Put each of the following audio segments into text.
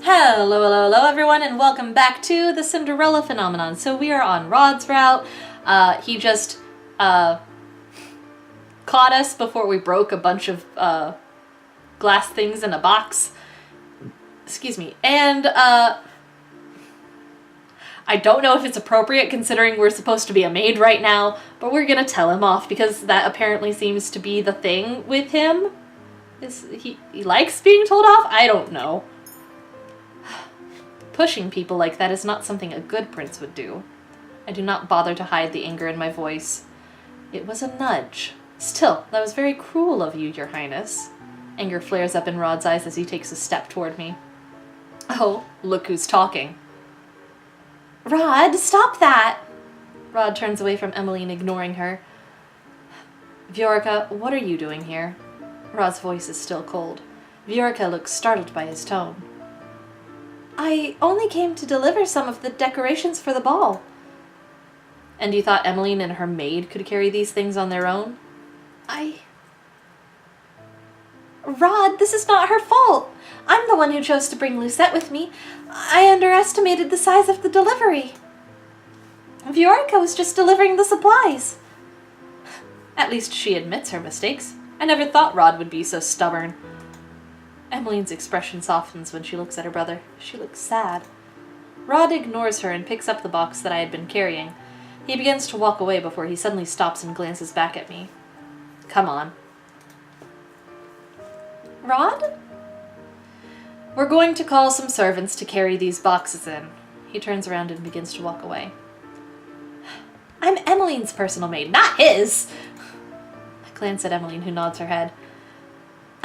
Hello, hello, hello everyone, and welcome back to the Cinderella phenomenon. So we are on Rod's route. He just caught us before we broke a bunch of glass things in a box. Excuse me. And I don't know if it's appropriate considering we're supposed to be a maid right now, but we're gonna tell him off because that apparently seems to be the thing with him. He likes being told off? I don't know. Pushing people like that is not something a good prince would do. I do not bother to hide the anger in my voice. It was a nudge. Still, that was very cruel of you, Your Highness. Anger flares up in Rod's eyes as he takes a step toward me. Oh, look who's talking. Rod, stop that! Rod turns away from Emmeline, ignoring her. Viorica, what are you doing here? Rod's voice is still cold. Viorica looks startled by his tone. I only came to deliver some of the decorations for the ball. And you thought Emmeline and her maid could carry these things on their own? Rod, this is not her fault. I'm the one who chose to bring Lucette with me. I underestimated the size of the delivery. Viorica was just delivering the supplies. At least she admits her mistakes. I never thought Rod would be so stubborn. Emmeline's expression softens when she looks at her brother. She looks sad. Rod ignores her and picks up the box that I had been carrying. He begins to walk away before he suddenly stops and glances back at me. Come on. Rod? We're going to call some servants to carry these boxes in. He turns around and begins to walk away. I'm Emmeline's personal maid, not his! I glance at Emmeline, who nods her head.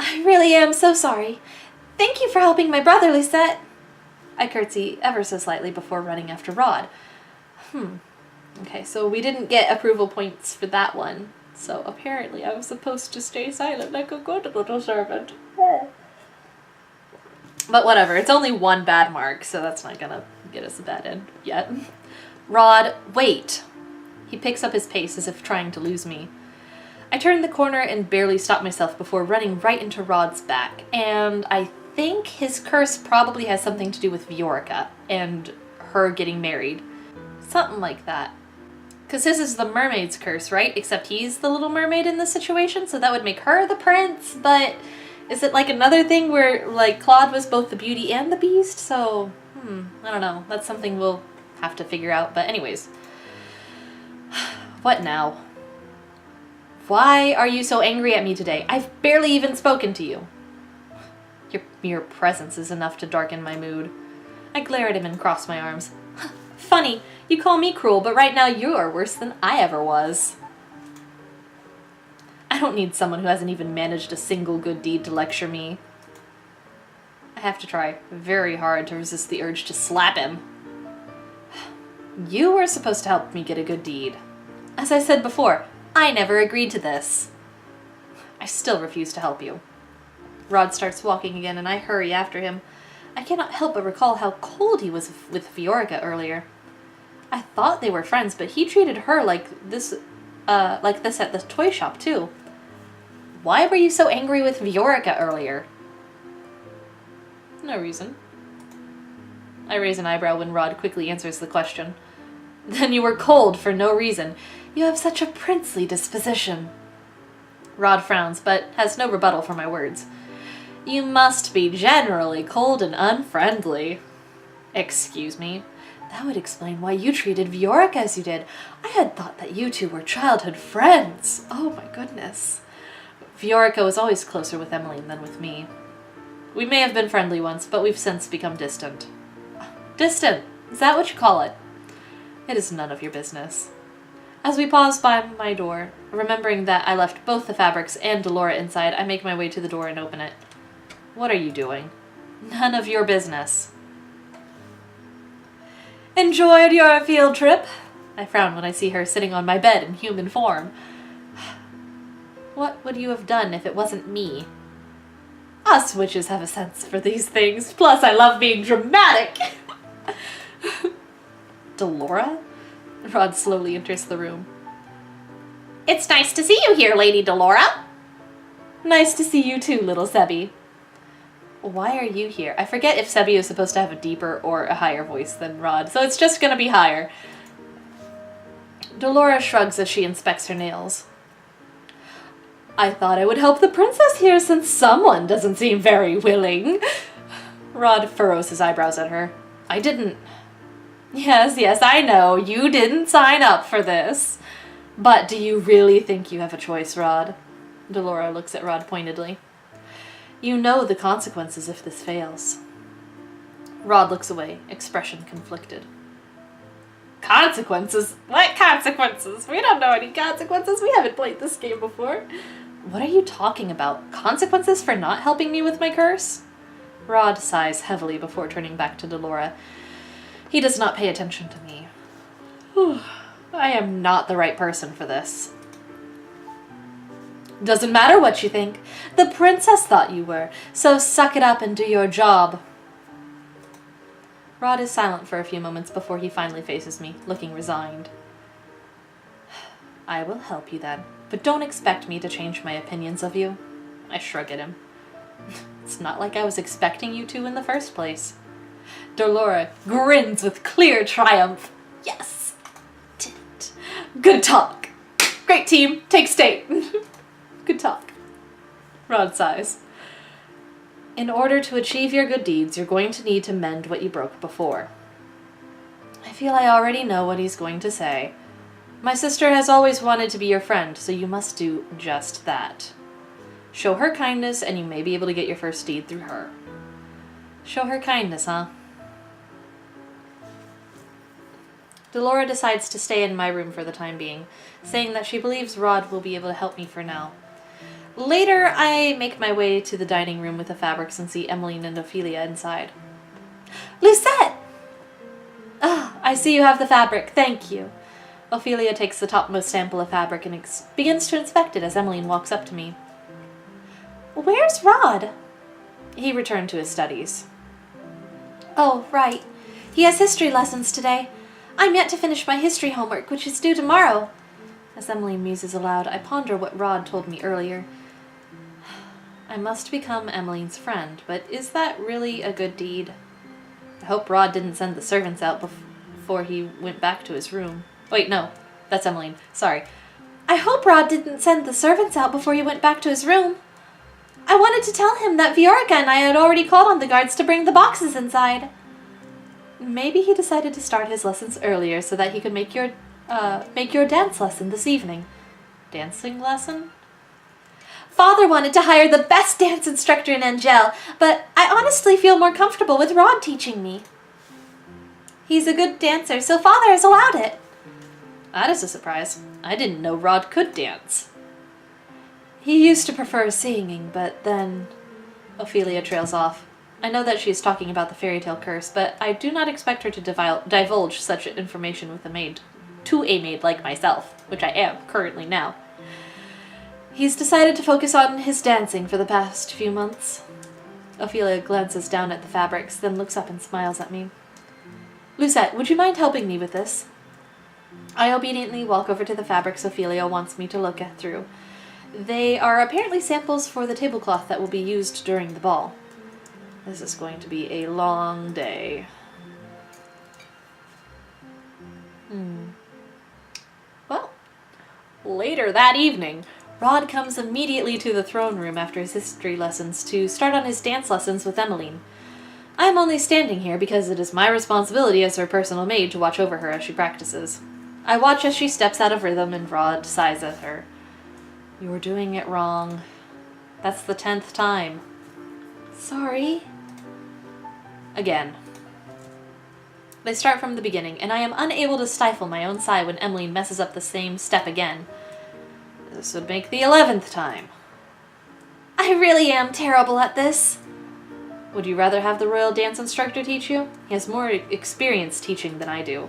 I really am so sorry. Thank you for helping my brother, Lucette. I curtsy ever so slightly before running after Rod. Okay, so we didn't get approval points for that one. So apparently I was supposed to stay silent like a good little servant. But whatever, it's only one bad mark, so that's not gonna get us a bad end yet. Rod, wait. He picks up his pace as if trying to lose me. I turn the corner and barely stop myself before running right into Rod's back, and I think his curse probably has something to do with Viorica and her getting married. Something like that. Because this is the mermaid's curse, right? Except he's the little mermaid in this situation, so that would make her the prince, but is it like another thing where, like, Claude was both the beauty and the beast? So, I don't know. That's something we'll have to figure out, but anyways. What now? Why are you so angry at me today? I've barely even spoken to you. Your mere presence is enough to darken my mood. I glare at him and cross my arms. Funny, you call me cruel, but right now you are worse than I ever was. I don't need someone who hasn't even managed a single good deed to lecture me. I have to try very hard to resist the urge to slap him. You were supposed to help me get a good deed. As I said before, I never agreed to this. I still refuse to help you. Rod starts walking again and I hurry after him. I cannot help but recall how cold he was with Viorica earlier. I thought they were friends, but he treated her like this at the toy shop too. Why were you so angry with Viorica earlier? No reason. I raise an eyebrow when Rod quickly answers the question. Then you were cold for no reason. You have such a princely disposition. Rod frowns, but has no rebuttal for my words. You must be generally cold and unfriendly. Excuse me. That would explain why you treated Viorica as you did. I had thought that you two were childhood friends. Oh my goodness. Viorica was always closer with Emmeline than with me. We may have been friendly once, but we've since become distant. Distant? Is that what you call it? It is none of your business. As we pause by my door, remembering that I left both the fabrics and Delora inside, I make my way to the door and open it. What are you doing? None of your business. Enjoyed your field trip? I frown when I see her sitting on my bed in human form. What would you have done if it wasn't me? Us witches have a sense for these things, plus I love being dramatic! Delora? Rod slowly enters the room. It's nice to see you here, Lady Delora. Nice to see you too, little Sebby. Why are you here? I forget if Sebi is supposed to have a deeper or a higher voice than Rod, so it's just gonna be higher. Dolores shrugs as she inspects her nails. I thought I would help the princess here since someone doesn't seem very willing. Rod furrows his eyebrows at her. I didn't... Yes, I know. You didn't sign up for this. But do you really think you have a choice, Rod? Dolores looks at Rod pointedly. You know the consequences if this fails. Rod looks away, expression conflicted. Consequences? What consequences? We don't know any consequences. We haven't played this game before. What are you talking about? Consequences for not helping me with my curse? Rod sighs heavily before turning back to Dolores. He does not pay attention to me. I am not the right person for this. Doesn't matter what you think. The princess thought you were, so suck it up and do your job. Rod is silent for a few moments before he finally faces me, looking resigned. I will help you then, but don't expect me to change my opinions of you. I shrug at him. It's not like I was expecting you to in the first place. Dolores grins with clear triumph. Yes! Did it. Good talk. Great team. Take state. Good talk. Rod sighs. In order to achieve your good deeds, you're going to need to mend what you broke before. I feel I already know what he's going to say. My sister has always wanted to be your friend, so you must do just that. Show her kindness, and you may be able to get your first deed through her. Show her kindness, huh? Dolores decides to stay in my room for the time being, saying that she believes Rod will be able to help me for now. Later, I make my way to the dining room with the fabrics and see Evangeline and Ophelia inside. Lucette! Ah, I see you have the fabric. Thank you. Ophelia takes the topmost sample of fabric and begins to inspect it as Evangeline walks up to me. Where's Rod? He returned to his studies. Oh, right. He has history lessons today. I'm yet to finish my history homework, which is due tomorrow. As Evangeline muses aloud, I ponder what Rod told me earlier. I must become Emmeline's friend, but is that really a good deed? I hope Rod didn't send the servants out before he went back to his room. Wait, no, that's Evangeline. Sorry. I hope Rod didn't send the servants out before he went back to his room. I wanted to tell him that Viorica and I had already called on the guards to bring the boxes inside. Maybe he decided to start his lessons earlier so that he could make your dance lesson this evening. Dancing lesson? Father wanted to hire the best dance instructor in Angielle, but I honestly feel more comfortable with Rod teaching me. He's a good dancer, so Father has allowed it. That is a surprise. I didn't know Rod could dance. He used to prefer singing, but then... Ophelia trails off. I know that she is talking about the Fairytale Curse, but I do not expect her to divulge such information with a maid. To a maid like myself, which I am currently now. He's decided to focus on his dancing for the past few months. Ophelia glances down at the fabrics, then looks up and smiles at me. Lucette, would you mind helping me with this? I obediently walk over to the fabrics Ophelia wants me to look through. They are apparently samples for the tablecloth that will be used during the ball. This is going to be a long day. Well, later that evening, Rod comes immediately to the throne room after his history lessons to start on his dance lessons with Evangeline. I am only standing here because it is my responsibility as her personal maid to watch over her as she practices. I watch as she steps out of rhythm and Rod sighs at her. You're doing it wrong. That's the 10th time. Sorry. Again. They start from the beginning, and I am unable to stifle my own sigh when Evangeline messes up the same step again. This would make the 11th time. I really am terrible at this. Would you rather have the royal dance instructor teach you? He has more experience teaching than I do.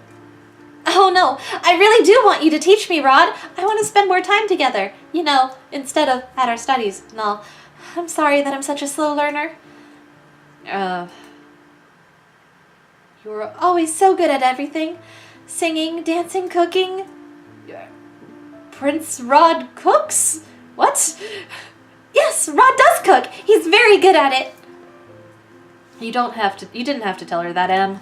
Oh no, I really do want you to teach me, Rod. I want to spend more time together. You know, instead of at our studies and all. I'm sorry that I'm such a slow learner. You were always so good at everything. Singing, dancing, cooking. Prince Rod cooks? What? Yes, Rod does cook. He's very good at it. You didn't have to tell her that, Em.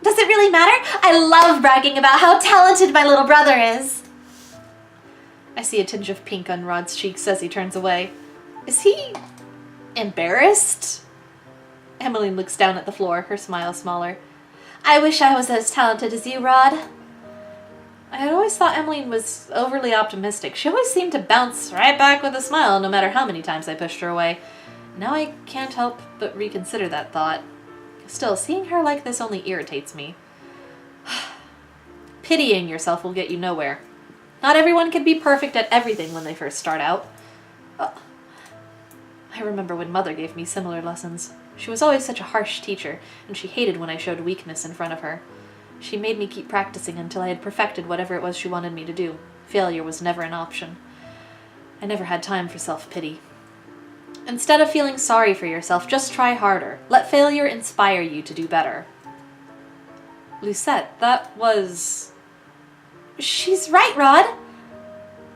Does it really matter? I love bragging about how talented my little brother is. I see a tinge of pink on Rod's cheeks as he turns away. Is he embarrassed? Emmeline looks down at the floor, her smile smaller. I wish I was as talented as you, Rod. I had always thought Emmeline was overly optimistic. She always seemed to bounce right back with a smile, no matter how many times I pushed her away. Now I can't help but reconsider that thought. Still, seeing her like this only irritates me. Pitying yourself will get you nowhere. Not everyone can be perfect at everything when they first start out. I remember when Mother gave me similar lessons. She was always such a harsh teacher, and she hated when I showed weakness in front of her. She made me keep practicing until I had perfected whatever it was she wanted me to do. Failure was never an option. I never had time for self-pity. Instead of feeling sorry for yourself, just try harder. Let failure inspire you to do better. Lucette, that was... She's right, Rod.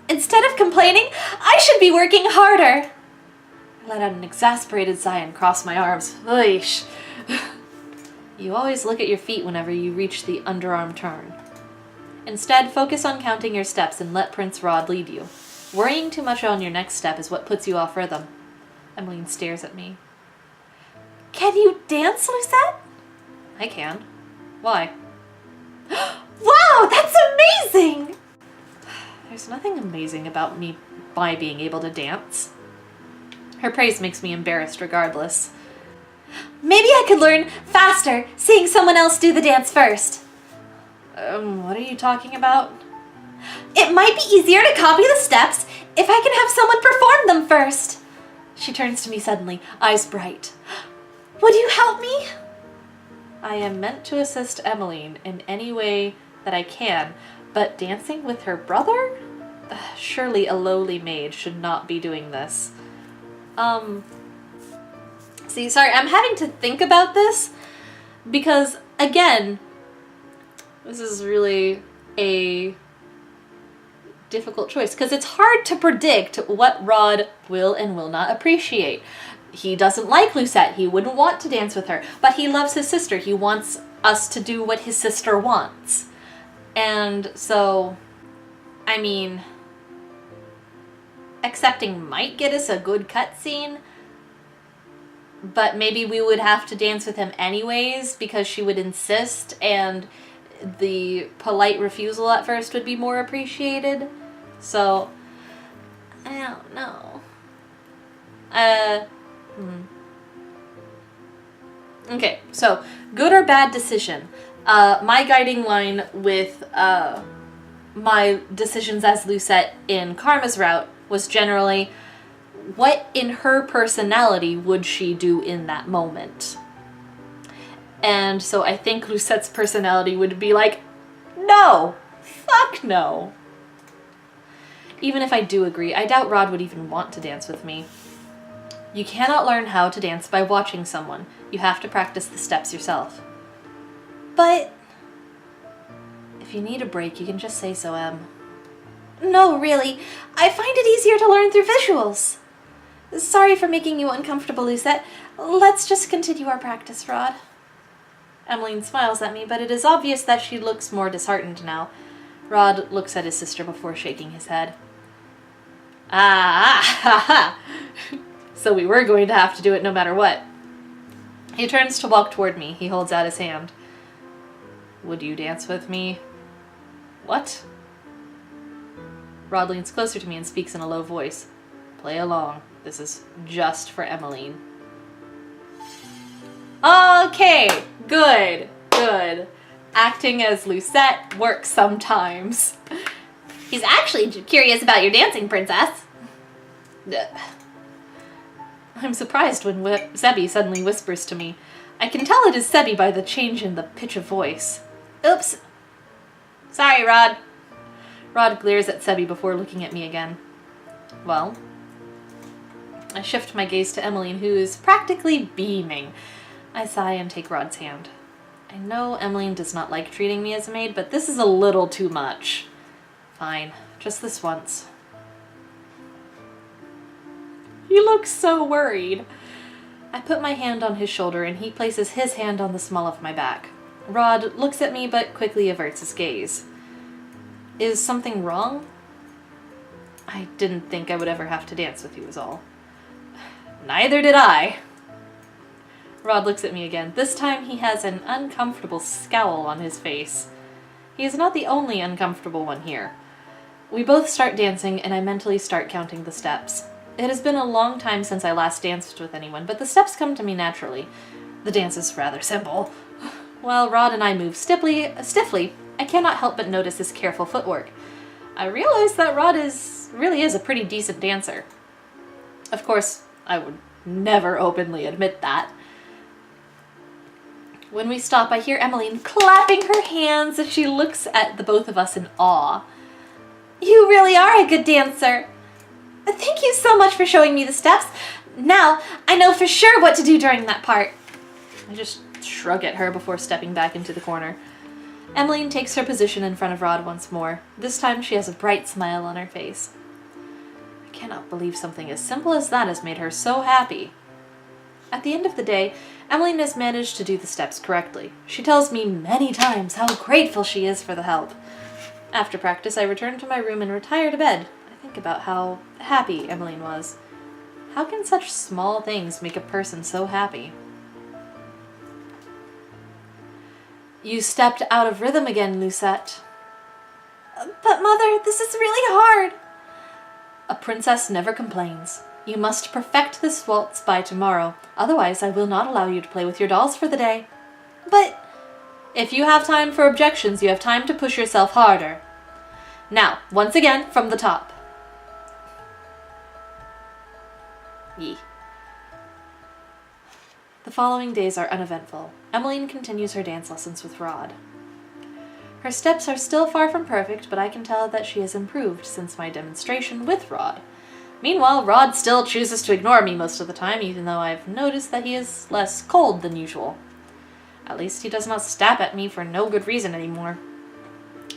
Instead of complaining, I should be working harder. I let out an exasperated sigh and crossed my arms. Oish. You always look at your feet whenever you reach the underarm turn. Instead, focus on counting your steps and let Prince Rod lead you. Worrying too much on your next step is what puts you off rhythm. Emmeline stares at me. Can you dance, Lucette? I can. Why? Wow, that's amazing! There's nothing amazing about my being able to dance. Her praise makes me embarrassed regardless. Maybe I could learn faster, seeing someone else do the dance first. What are you talking about? It might be easier to copy the steps if I can have someone perform them first. She turns to me suddenly, eyes bright. Would you help me? I am meant to assist Emmeline in any way that I can, but dancing with her brother? Surely a lowly maid should not be doing this. See, sorry, I'm having to think about this because, again, this is really a difficult choice because it's hard to predict what Rod will and will not appreciate. He doesn't like Lucette. He wouldn't want to dance with her, but he loves his sister. He wants us to do what his sister wants. And so, I mean, accepting might get us a good cutscene, but maybe we would have to dance with him anyways because she would insist, and the polite refusal at first would be more appreciated. So, I don't know. Okay, so, good or bad decision. My guiding line with my decisions as Lucette in Karma's route was generally, what in her personality would she do in that moment? And so I think Lucette's personality would be like, no, fuck no. Even if I do agree, I doubt Rod would even want to dance with me. You cannot learn how to dance by watching someone. You have to practice the steps yourself. But... if you need a break, you can just say so, Em. No, really. I find it easier to learn through visuals. Sorry for making you uncomfortable, Lucette. Let's just continue our practice, Rod. Emmeline smiles at me, but it is obvious that she looks more disheartened now. Rod looks at his sister before shaking his head. Ha. So we were going to have to do it no matter what. He turns to walk toward me. He holds out his hand. Would you dance with me? What? Rod leans closer to me and speaks in a low voice. Play along. This is just for Emmeline. Okay, good. Acting as Lucette works sometimes. He's actually curious about your dancing, princess. I'm surprised when Sebi suddenly whispers to me. I can tell it is Sebi by the change in the pitch of voice. Oops. Sorry, Rod. Rod glares at Sebi before looking at me again. Well, I shift my gaze to Emmeline, who is practically beaming. I sigh and take Rod's hand. I know Emmeline does not like treating me as a maid, but this is a little too much. Fine, just this once. He looks so worried. I put my hand on his shoulder and he places his hand on the small of my back. Rod looks at me but quickly averts his gaze. Is something wrong? I didn't think I would ever have to dance with you is all. Neither did I. Rod looks at me again. This time he has an uncomfortable scowl on his face. He is not the only uncomfortable one here. We both start dancing and I mentally start counting the steps. It has been a long time since I last danced with anyone, but the steps come to me naturally. The dance is rather simple. While Rod and I move stiffly, I cannot help but notice his careful footwork. I realize that Rod really is a pretty decent dancer. Of course, I would never openly admit that. When we stop, I hear Emmeline clapping her hands as she looks at the both of us in awe. You really are a good dancer. Thank you so much for showing me the steps. Now, I know for sure what to do during that part. I just shrug at her before stepping back into the corner. Emmeline takes her position in front of Rod once more. This time she has a bright smile on her face. I cannot believe something as simple as that has made her so happy. At the end of the day, Emmeline has managed to do the steps correctly. She tells me many times how grateful she is for the help. After practice, I return to my room and retire to bed. I think about how happy Emmeline was. How can such small things make a person so happy? You stepped out of rhythm again, Lucette. But Mother, this is really hard. A princess never complains. You must perfect this waltz by tomorrow. Otherwise, I will not allow you to play with your dolls for the day. But if you have time for objections, you have time to push yourself harder. Now, once again, from the top. Yee. The following days are uneventful. Emmeline continues her dance lessons with Rod. Her steps are still far from perfect, but I can tell that she has improved since my demonstration with Rod. Meanwhile, Rod still chooses to ignore me most of the time, even though I've noticed that he is less cold than usual. At least he does not stab at me for no good reason anymore.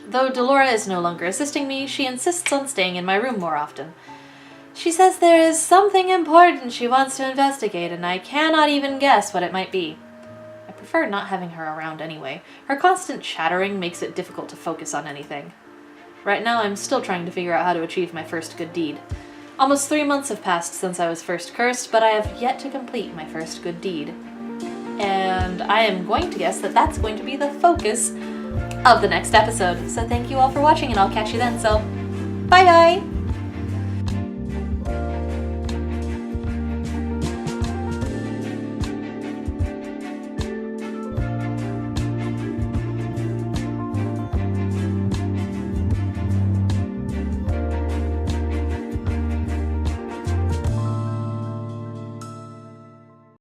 Though Delora is no longer assisting me, she insists on staying in my room more often. She says there is something important she wants to investigate, and I cannot even guess what it might be. I prefer not having her around anyway. Her constant chattering makes it difficult to focus on anything. Right now, I'm still trying to figure out how to achieve my first good deed. Almost 3 months have passed since I was first cursed, but I have yet to complete my first good deed. And I am going to guess that that's going to be the focus of the next episode. So thank you all for watching, and I'll catch you then. So, bye-bye!